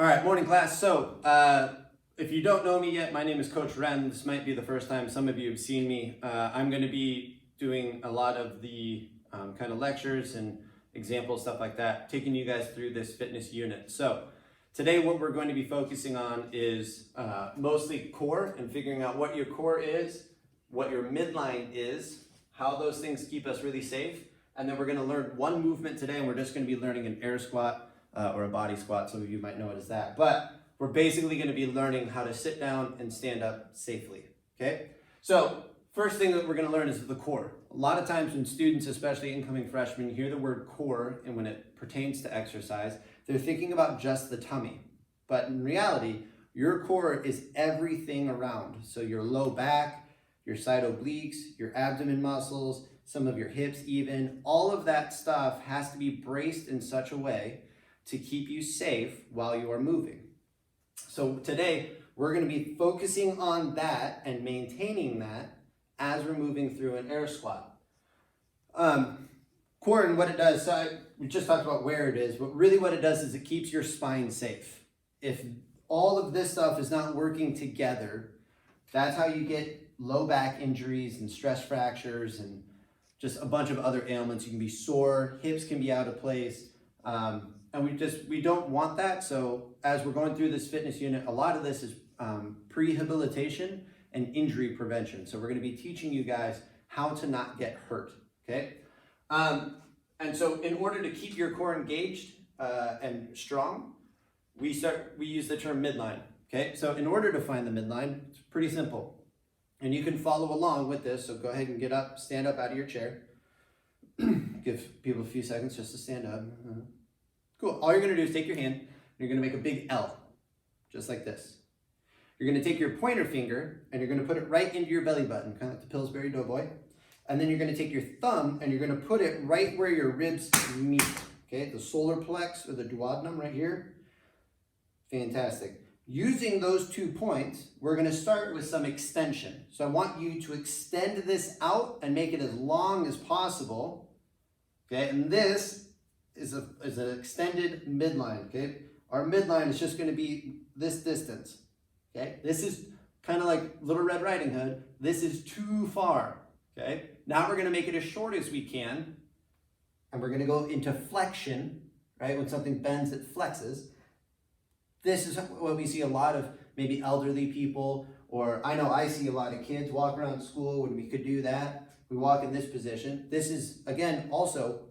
All right, morning class. So if you don't know me yet, my name is Coach Ren. This might be the first time some of you have seen me. I'm going to be doing a lot of the kind of lectures and examples, stuff like that, taking you guys through this fitness unit. So today what we're going to be focusing on is mostly core and figuring out what your core is, what your midline is, how those things keep us really safe. And then we're going to learn one movement today, and we're just going to be learning an air squat or a body squat. Some of you might know it as that. But we're basically going to be learning how to sit down and stand up safely. Okay? So first thing that we're going to learn is the core. A lot of times when students, especially incoming freshmen, hear the word core, and when it pertains to exercise, they're thinking about just the tummy. But in reality, your core is everything around. So your low back, your side obliques, your abdomen muscles, some of your hips even, all of that stuff has to be braced in such a way to keep you safe while you are moving. So today, we're going to be focusing on that and maintaining that as we're moving through an air squat. Core and what it does, we just talked about where it is, but really what it does is it keeps your spine safe. If all of this stuff is not working together, that's how you get low back injuries and stress fractures and just a bunch of other ailments. You can be sore, hips can be out of place, and we don't want that. So as we're going through this fitness unit, a lot of this is prehabilitation and injury prevention. So we're going to be teaching you guys how to not get hurt, okay? And so in order to keep your core engaged and strong, we use the term midline, okay? So in order to find the midline, it's pretty simple. And you can follow along with this, so go ahead and get up, stand up out of your chair. Give people a few seconds just to stand up. Cool. All you're going to do is take your hand, and you're going to make a big L, just like this. You're going to take your pointer finger, and you're going to put it right into your belly button, kind of like the Pillsbury Doughboy. And then you're going to take your thumb, and you're going to put it right where your ribs meet, okay? The solar plex, or the duodenum right here. Fantastic. Using those 2 points, we're going to start with some extension. So I want you to extend this out and make it as long as possible. Okay, and this is an extended midline. Okay, our midline is just going to be this distance. Okay, this is kind of like Little Red Riding Hood. This is too far. Okay, now we're going to make it as short as we can, and we're going to go into flexion. Right, when something bends, it flexes. This is what we see a lot of maybe elderly people, or I know I see a lot of kids walk around school when we could do that. We walk in this position. This is, again, also,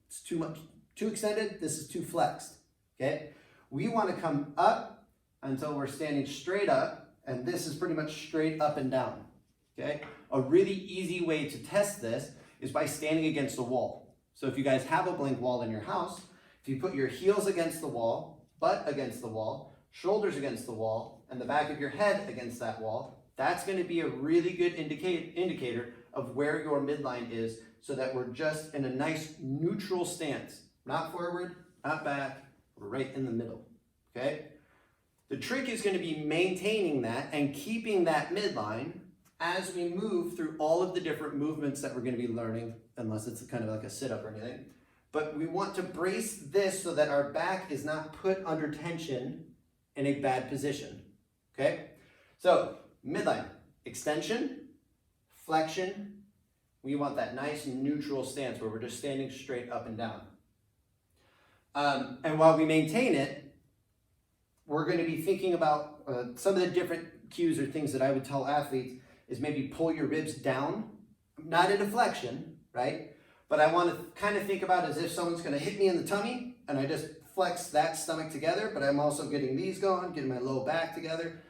it's too much, too extended. This is too flexed, okay? We want to come up until we're standing straight up, and this is pretty much straight up and down, okay? A really easy way to test this is by standing against a wall. So if you guys have a blank wall in your house, if you put your heels against the wall, butt against the wall, shoulders against the wall, and the back of your head against that wall, that's going to be a really good indicator of where your midline is, so that we're just in a nice neutral stance. Not forward, not back, we're right in the middle, okay? The trick is going to be maintaining that and keeping that midline as we move through all of the different movements that we're going to be learning, unless it's kind of like a sit-up or anything. But we want to brace this so that our back is not put under tension in a bad position, okay? So, midline, extension, flexion. We want that nice neutral stance where we're just standing straight up and down. And while we maintain it, we're going to be thinking about some of the different cues or things that I would tell athletes is maybe pull your ribs down, not into flexion, right? But I want to kind of think about it as if someone's going to hit me in the tummy, and I just flex that stomach together, but I'm also getting these going, getting my low back together.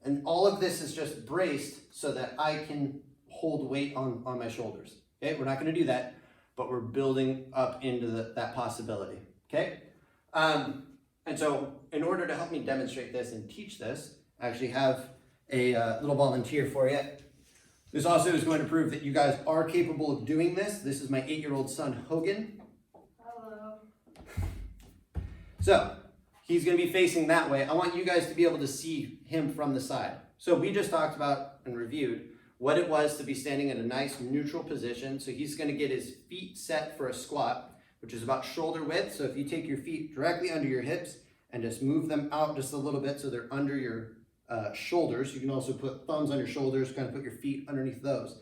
And all of this is just braced so that I can hold weight on my shoulders. Okay, we're not going to do that, but we're building up into that possibility. Okay, and so in order to help me demonstrate this and teach this, I actually have a little volunteer for you. This also is going to prove that you guys are capable of doing this. This is my 8-year-old son, Hogan. Hello. So he's going to be facing that way. I want you guys to be able to see him from the side. So we just talked about and reviewed what it was to be standing in a nice neutral position. So he's going to get his feet set for a squat, which is about shoulder width. So if you take your feet directly under your hips and just move them out just a little bit so they're under your shoulders. You can also put thumbs on your shoulders, kind of put your feet underneath those.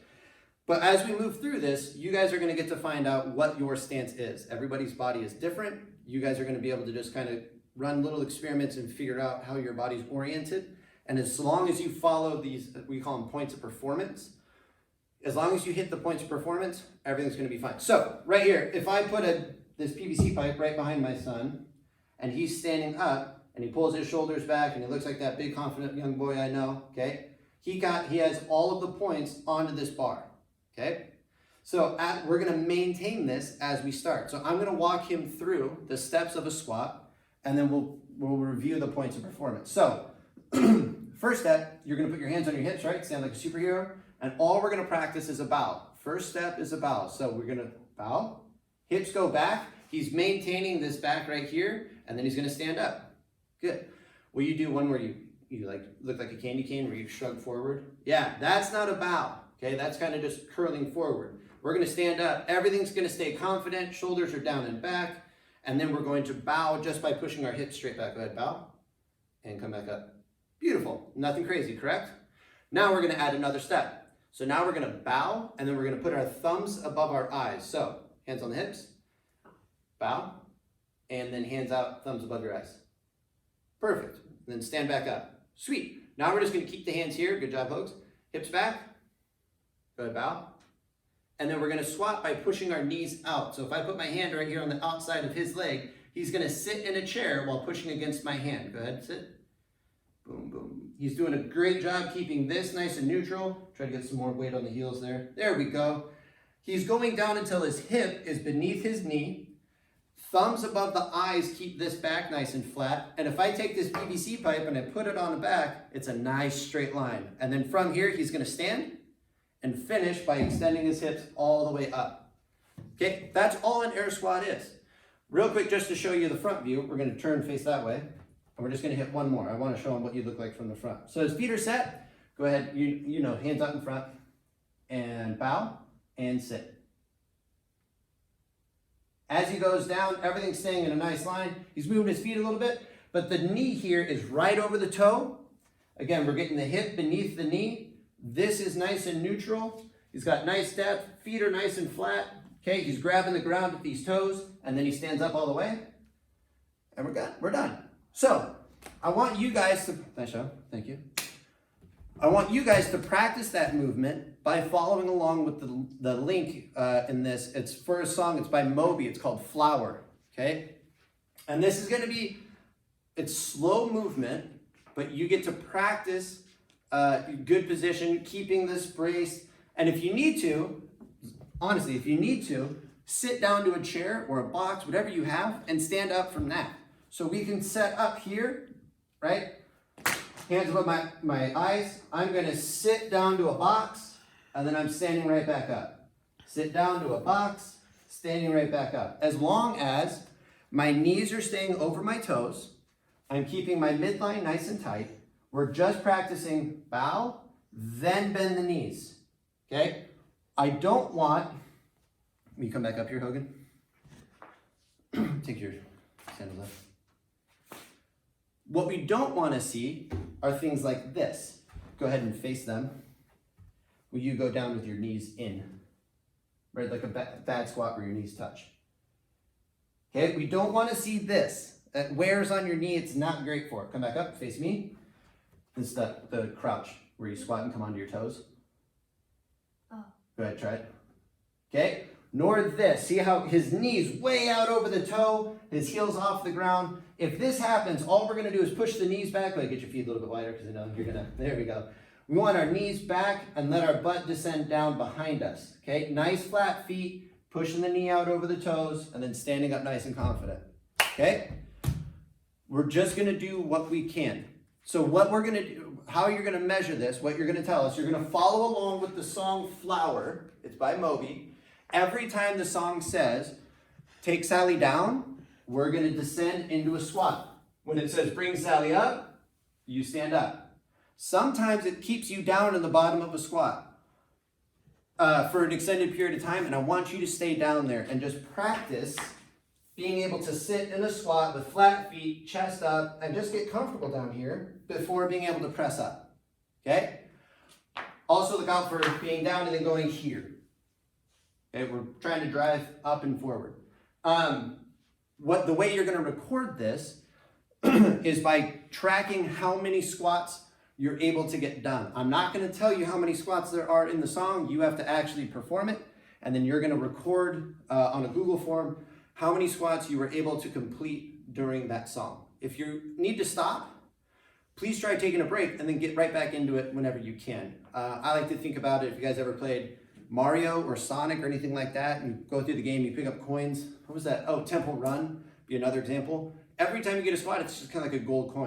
But as we move through this, you guys are going to get to find out what your stance is. Everybody's body is different. You guys are going to be able to just kind of run little experiments and figure out how your body's oriented. And as long as you follow these, we call them points of performance, as long as you hit the points of performance, everything's going to be fine. So right here, if I put this PVC pipe right behind my son, and he's standing up, and he pulls his shoulders back, and he looks like that big, confident young boy I know, okay? He has all of the points onto this bar, okay? So we're going to maintain this as we start. So I'm going to walk him through the steps of a squat, and then we'll review the points of performance. So first step, you're going to put your hands on your hips, right? Stand like a superhero. And all we're going to practice is a bow. First step is a bow. So we're going to bow, hips go back. He's maintaining this back right here, and then he's going to stand up. Good. Will you do one where you like look like a candy cane where you shrug forward? Yeah, that's not a bow. Okay, that's kind of just curling forward. We're going to stand up. Everything's going to stay confident. Shoulders are down and back. And then we're going to bow just by pushing our hips straight back. Go ahead, bow. And come back up. Beautiful. Nothing crazy, correct? Now we're going to add another step. So now we're going to bow, and then we're going to put our thumbs above our eyes. So hands on the hips. Bow. And then hands out, thumbs above your eyes. Perfect. And then stand back up. Sweet. Now we're just going to keep the hands here. Good job, Hogs. Hips back. Go ahead, bow. And then we're going to swap by pushing our knees out. So if I put my hand right here on the outside of his leg, he's going to sit in a chair while pushing against my hand. Go ahead, sit. Boom, boom. He's doing a great job keeping this nice and neutral. Try to get some more weight on the heels there. There we go. He's going down until his hip is beneath his knee. Thumbs above the eyes keep this back nice and flat. And if I take this PVC pipe and I put it on the back, it's a nice straight line. And then from here, he's going to stand and finish by extending his hips all the way up. Okay, that's all an air squat is. Real quick, just to show you the front view, we're going to turn face that way. And we're just going to hit one more. I want to show him what you look like from the front. So his feet are set. Go ahead, you know, hands out in front. And bow and sit. As he goes down, everything's staying in a nice line. He's moving his feet a little bit, but the knee here is right over the toe. Again, we're getting the hip beneath the knee. This is nice and neutral. He's got nice depth. Feet are nice and flat. Okay, he's grabbing the ground with these toes, and then he stands up all the way. And we're good. We're done. So, I want you guys to, nice show, thank you. I want you guys to practice that movement by following along with the link in this. It's for a song, it's by Moby, it's called Flower, okay? And this is gonna be, it's slow movement, but you get to practice good position, keeping this braced. And if you need to, honestly, if you need to, sit down to a chair or a box, whatever you have, and stand up from that. So we can set up here, right? Hands above my eyes. I'm going to sit down to a box, and then I'm standing right back up. Sit down to a box, standing right back up. As long as my knees are staying over my toes, I'm keeping my midline nice and tight. We're just practicing bow, then bend the knees, okay? I don't want, will you come back up here, Hogan? Take your sandals off. What we don't want to see are things like this. Go ahead and face them. Will you go down with your knees in? Right, like a bad squat where your knees touch. Okay, we don't want to see this. That wears on your knee, it's not great for it. Come back up, face me. This is the crouch, where you squat and come onto your toes. Oh. Go ahead, try it. Okay, nor this. See how his knee's way out over the toe, his heel's off the ground. If this happens, all we're gonna do is push the knees back. Get your feet a little bit wider, because I know you're gonna, there we go. We want our knees back and let our butt descend down behind us. Okay, nice flat feet, pushing the knee out over the toes, and then standing up nice and confident. Okay, we're just gonna do what we can. So what we're gonna do, how you're gonna measure this, what you're gonna tell us, you're gonna follow along with the song Flower. It's by Moby. Every time the song says, take Sally down, we're gonna descend into a squat. When it says bring Sally up, you stand up. Sometimes it keeps you down in the bottom of a squat for an extended period of time, and I want you to stay down there and just practice being able to sit in a squat with flat feet, chest up, and just get comfortable down here before being able to press up, okay? Also look out for being down and then going here. Okay, we're trying to drive up and forward. The way you're gonna record this is by tracking how many squats you're able to get done. I'm not gonna tell you how many squats there are in the song. You have to actually perform it, and then you're gonna record on a Google form how many squats you were able to complete during that song. If you need to stop, please try taking a break and then get right back into it whenever you can. I like to think about it, if you guys ever played Mario or Sonic or anything like that, and you go through the game, you pick up coins. What was that? Oh, Temple Run, be another example. Every time you get a squat, it's just kind of like a gold coin.